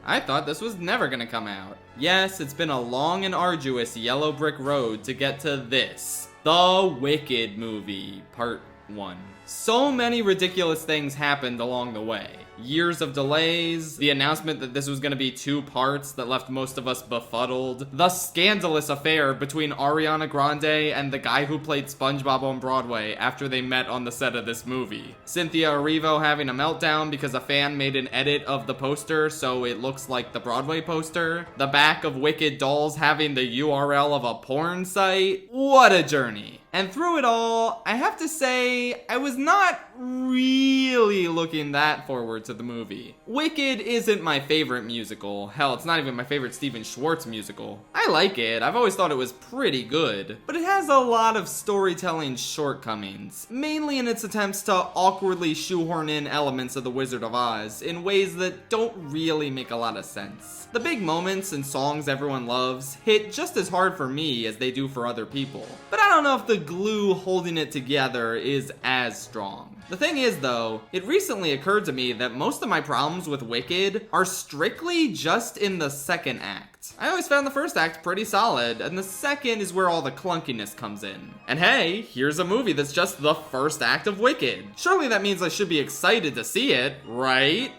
I thought this was never gonna come out. Yes, it's been a long and arduous yellow brick road to get to this. The Wicked movie, part 1. So many ridiculous things happened along the way. Years of delays, the announcement that this was going to be 2 parts that left most of us befuddled, the scandalous affair between Ariana Grande and the guy who played SpongeBob on Broadway after they met on the set of this movie, Cynthia Erivo having a meltdown because a fan made an edit of the poster so it looks like the Broadway poster, the back of Wicked dolls having the URL of a porn site. What a journey. And through it all, I have to say, I was not really looking that forward to the movie. Wicked isn't my favorite musical. Hell, it's not even my favorite Stephen Schwartz musical. I like it, I've always thought it was pretty good, but it has a lot of storytelling shortcomings, mainly in its attempts to awkwardly shoehorn in elements of The Wizard of Oz in ways that don't really make a lot of sense. The big moments and songs everyone loves hit just as hard for me as they do for other people, but I don't know if the glue holding it together is as strong. The thing is though, it recently occurred to me that most of my problems with Wicked are strictly just in the second act. I always found the first act pretty solid, and the second is where all the clunkiness comes in. And hey, here's a movie that's just the first act of Wicked. Surely that means I should be excited to see it, right?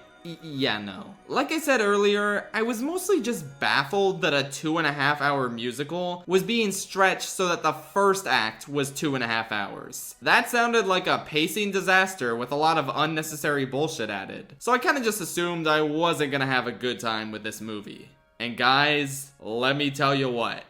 Yeah, no. Like I said earlier, I was mostly just baffled that a 2.5-hour musical was being stretched so that the first act was 2.5 hours. That sounded like a pacing disaster with a lot of unnecessary bullshit added. So I kinda just assumed I wasn't gonna have a good time with this movie. And guys, let me tell you what.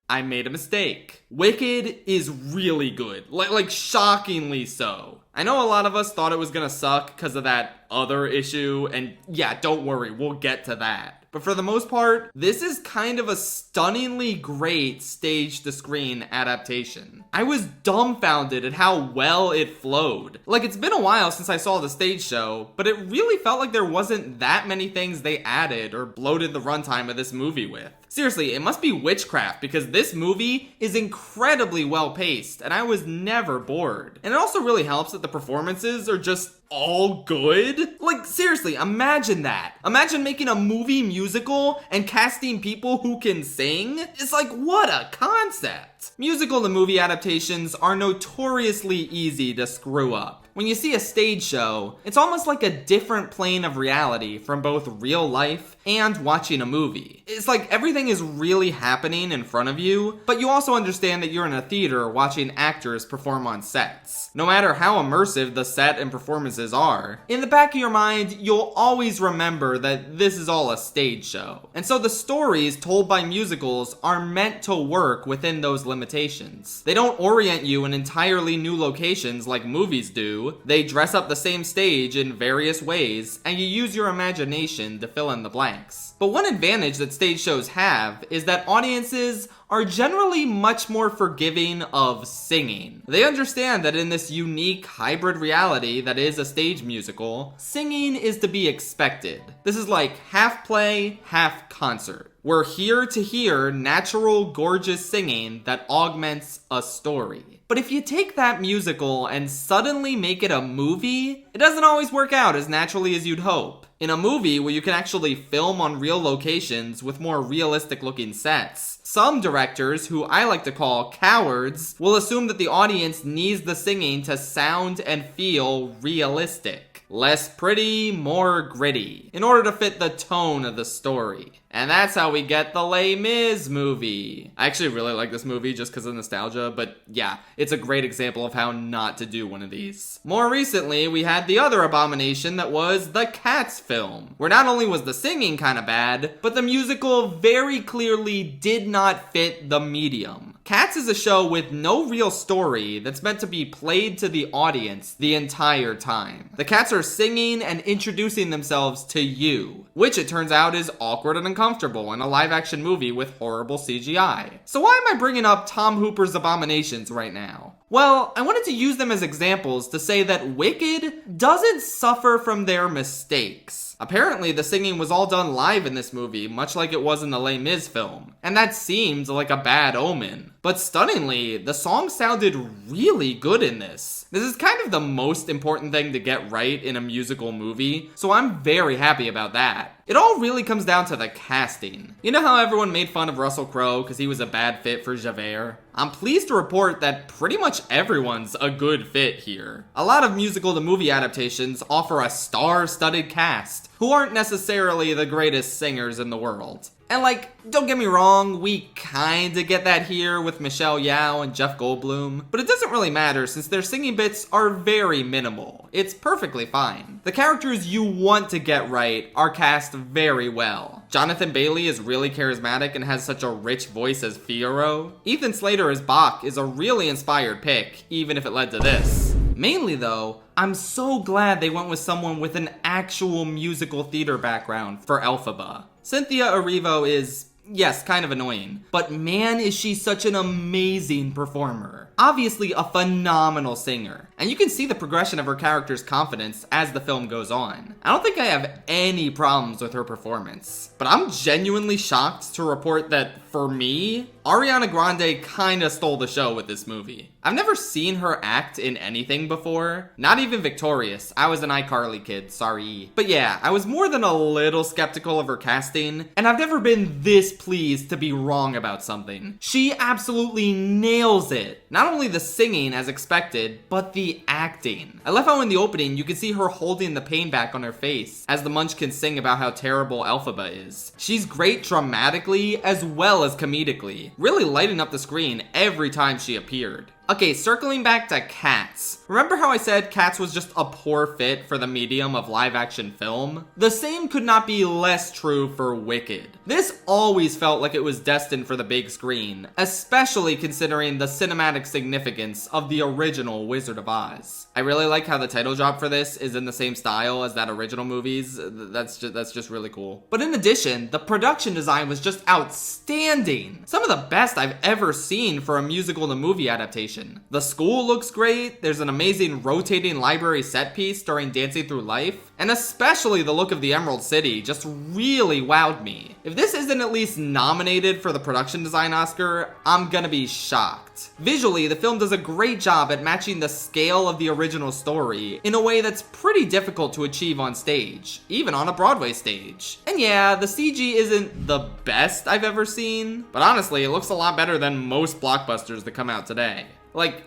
I made a mistake. Wicked is really good. Like shockingly so. I know a lot of us thought it was gonna suck because of that other issue, and yeah, don't worry, we'll get to that. But for the most part, this is kind of a stunningly great stage-to-screen adaptation. I was dumbfounded at how well it flowed. Like, it's been a while since I saw the stage show, but it really felt like there wasn't that many things they added or bloated the runtime of this movie with. Seriously, it must be witchcraft because this movie is incredibly well paced and I was never bored. And it also really helps that the performances are just all good. Like, seriously, imagine that. Imagine making a movie musical and casting people who can sing. It's like, what a concept. Musical to movie adaptations are notoriously easy to screw up. When you see a stage show, it's almost like a different plane of reality from both real life and watching a movie. It's like everything is really happening in front of you, but you also understand that you're in a theater watching actors perform on sets. No matter how immersive the set and performances are, in the back of your mind, you'll always remember that this is all a stage show. And so the stories told by musicals are meant to work within those limitations. They don't orient you in entirely new locations like movies do. They dress up the same stage in various ways, and you use your imagination to fill in the blanks. But one advantage that stage shows have is that audiences are generally much more forgiving of singing. They understand that in this unique hybrid reality that is a stage musical, singing is to be expected. This is like half play, half concert. We're here to hear natural, gorgeous singing that augments a story. But if you take that musical and suddenly make it a movie, it doesn't always work out as naturally as you'd hope. In a movie where you can actually film on real locations with more realistic looking sets, some directors, who I like to call cowards, will assume that the audience needs the singing to sound and feel realistic. Less pretty, more gritty, in order to fit the tone of the story. And that's how we get the Les Mis movie. I actually really like this movie just because of nostalgia, but yeah, it's a great example of how not to do one of these. More recently, we had the other abomination that was the Cats film, where not only was the singing kind of bad, but the musical very clearly did not fit the medium. Cats is a show with no real story that's meant to be played to the audience the entire time. The cats are singing and introducing themselves to you, which it turns out is awkward and uncomfortable in a live-action movie with horrible CGI. So why am I bringing up Tom Hooper's abominations right now? Well, I wanted to use them as examples to say that Wicked doesn't suffer from their mistakes. Apparently, the singing was all done live in this movie, much like it was in the Les Mis film, and that seemed like a bad omen. But stunningly, the song sounded really good in this. This is kind of the most important thing to get right in a musical movie, so I'm very happy about that. It all really comes down to the casting. You know how everyone made fun of Russell Crowe because he was a bad fit for Javert? I'm pleased to report that pretty much everyone's a good fit here. A lot of musical to movie adaptations offer a star-studded cast who aren't necessarily the greatest singers in the world. And don't get me wrong, we kinda get that here with Michelle Yeoh and Jeff Goldblum, but it doesn't really matter since their singing bits are very minimal. It's perfectly fine. The characters you want to get right are cast very well. Jonathan Bailey is really charismatic and has such a rich voice as Figaro. Ethan Slater as Bach is a really inspired pick, even if it led to this. Mainly though, I'm so glad they went with someone with an actual musical theater background for Elphaba. Cynthia Erivo is, yes, kind of annoying, but man is she such an amazing performer. Obviously a phenomenal singer, and you can see the progression of her character's confidence as the film goes on. I don't think I have any problems with her performance, but I'm genuinely shocked to report that for me, Ariana Grande kinda stole the show with this movie. I've never seen her act in anything before, not even Victorious. I was an iCarly kid, sorry. But yeah, I was more than a little skeptical of her casting, and I've never been this pleased to be wrong about something. She absolutely nails it. Not only the singing as expected, but the acting. I love how in the opening you can see her holding the pain back on her face as the Munchkins sing about how terrible Elphaba is. She's great dramatically as well as comedically, really lighting up the screen every time she appeared. Okay, circling back to Cats. Remember how I said Cats was just a poor fit for the medium of live action film? The same could not be less true for Wicked. This always felt like it was destined for the big screen, especially considering the cinematic significance of the original Wizard of Oz. I really like how the title drop for this is in the same style as that original movie's. That's just really cool. But in addition, the production design was just outstanding. Some of the best I've ever seen for a musical to movie adaptation. The school looks great, there's an amazing rotating library set piece during Dancing Through Life, and especially the look of the Emerald City just really wowed me. If this isn't at least nominated for the production design Oscar, I'm gonna be shocked. Visually, the film does a great job at matching the scale of the original story in a way that's pretty difficult to achieve on stage, even on a Broadway stage. And yeah, the CG isn't the best I've ever seen, but honestly, it looks a lot better than most blockbusters that come out today.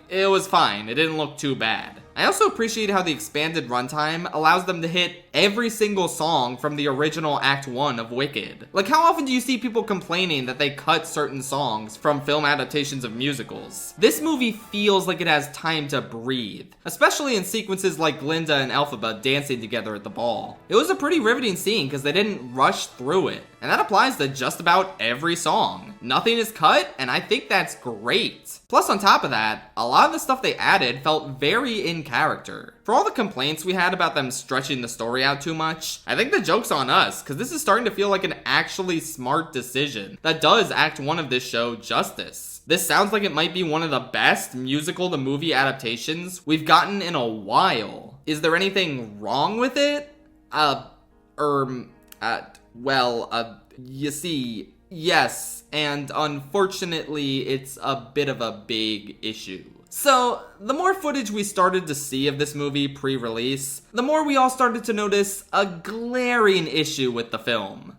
It was fine. It didn't look too bad. I also appreciate how the expanded runtime allows them to hit every single song from the original Act 1 of Wicked. How often do you see people complaining that they cut certain songs from film adaptations of musicals? This movie feels like it has time to breathe, especially in sequences like Glinda and Elphaba dancing together at the ball. It was a pretty riveting scene because they didn't rush through it, and that applies to just about every song. Nothing is cut, and I think that's great. Plus, on top of that, a lot of the stuff they added felt very in character. For all the complaints we had about them stretching the story out too much, I think the joke's on us, because this is starting to feel like an actually smart decision that does Act 1 of this show justice. This sounds like it might be one of the best musical to movie adaptations we've gotten in a while. Is there anything wrong with it? You see, yes, and unfortunately, it's a bit of a big issue. So, the more footage we started to see of this movie pre-release, the more we all started to notice a glaring issue with the film.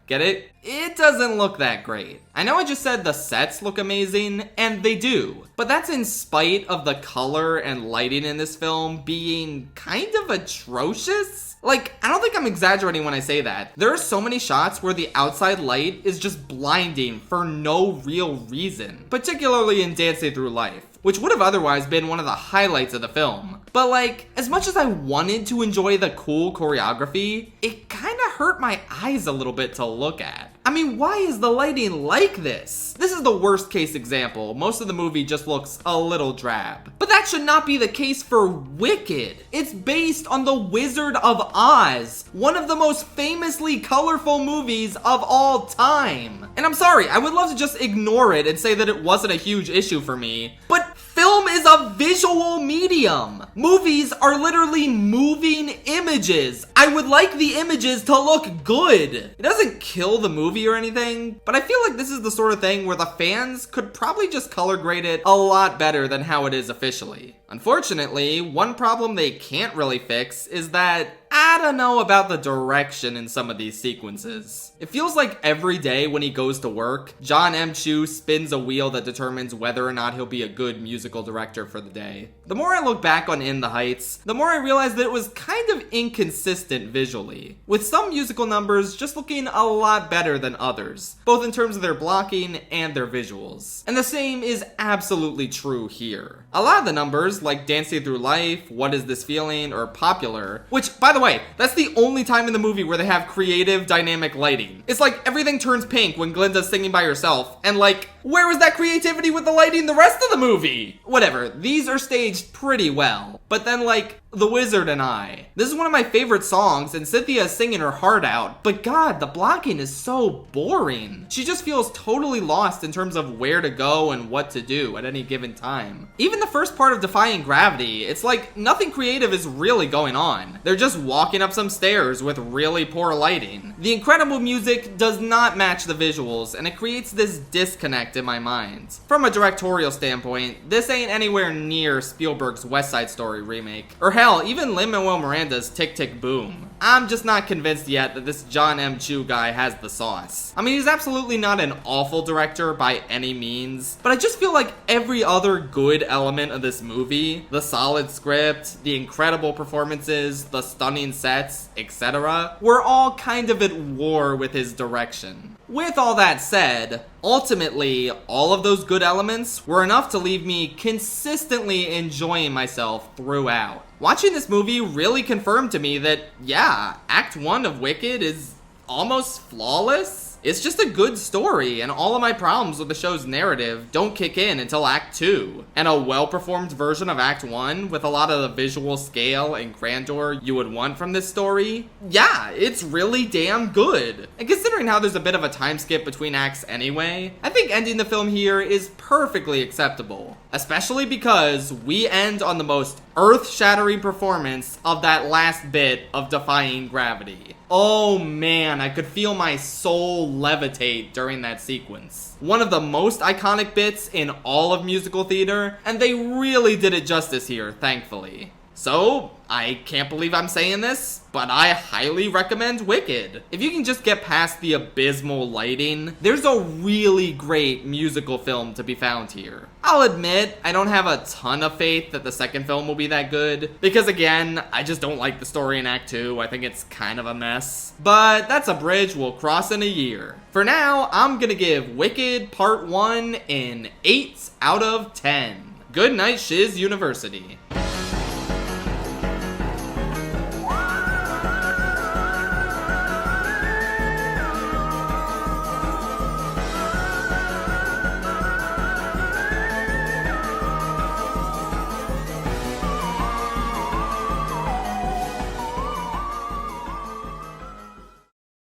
Get it? It doesn't look that great. I know I just said the sets look amazing, and they do, but that's in spite of the color and lighting in this film being kind of atrocious. I don't think I'm exaggerating when I say that. There are so many shots where the outside light is just blinding for no real reason, particularly in Dancing Through Life, which would have otherwise been one of the highlights of the film. But as much as I wanted to enjoy the cool choreography, it kinda hurt my eyes a little bit to look at. I mean, why is the lighting like this? This is the worst case example. Most of the movie just looks a little drab. But that should not be the case for Wicked. It's based on The Wizard of Oz, one of the most famously colorful movies of all time. And I'm sorry, I would love to just ignore it and say that it wasn't a huge issue for me, but film is a visual medium. Movies are literally moving images. I would like the images to look good. It doesn't kill the movie or anything, but I feel like this is the sort of thing where the fans could probably just color grade it a lot better than how it is officially. Unfortunately, one problem they can't really fix is that I don't know about the direction in some of these sequences. It feels like every day when he goes to work, John M. Chu spins a wheel that determines whether or not he'll be a good musical director for the day. The more I look back on In the Heights, the more I realize that it was kind of inconsistent visually, with some musical numbers just looking a lot better than others, both in terms of their blocking and their visuals. And the same is absolutely true here. A lot of the numbers, like Dancing Through Life, What Is This Feeling, or Popular, which, by the way, that's the only time in the movie where they have creative, dynamic lighting. It's like everything turns pink when Glinda's singing by herself, and like, where was that creativity with the lighting the rest of the movie? Whatever, these are staged pretty well. But then like, The Wizard and I. This is one of my favorite songs, and Cynthia is singing her heart out, but god, the blocking is so boring. She just feels totally lost in terms of where to go and what to do at any given time. Even the first part of Defying Gravity, it's like nothing creative is really going on. They're just walking up some stairs with really poor lighting. The incredible music does not match the visuals, and it creates this disconnect in my mind. From a directorial standpoint, this ain't anywhere near Spielberg's West Side Story remake, or hell, even Lin-Manuel Miranda's Tick Tick Boom. I'm just not convinced yet that this John M. Chu guy has the sauce. I mean, he's absolutely not an awful director by any means, but I just feel like every other good element of this movie, the solid script, the incredible performances, the stunning sets, etc., were all kind of at war with his direction. With all that said, ultimately, all of those good elements were enough to leave me consistently enjoying myself throughout. Watching this movie really confirmed to me that, yeah, Act 1 of Wicked is almost flawless. It's just a good story, and all of my problems with the show's narrative don't kick in until Act 2. And a well-performed version of Act 1, with a lot of the visual scale and grandeur you would want from this story, yeah, it's really damn good. And considering how there's a bit of a time skip between acts anyway, I think ending the film here is perfectly acceptable. Especially because we end on the most earth-shattering performance of that last bit of Defying Gravity. Oh man, I could feel my soul levitate during that sequence. One of the most iconic bits in all of musical theater, and they really did it justice here, thankfully. So, I can't believe I'm saying this, but I highly recommend Wicked. If you can just get past the abysmal lighting, there's a really great musical film to be found here. I'll admit, I don't have a ton of faith that the second film will be that good, because again, I just don't like the story in Act 2, I think it's kind of a mess. But that's a bridge we'll cross in a year. For now, I'm gonna give Wicked Part 1 an 8 out of 10. Good night, Shiz University.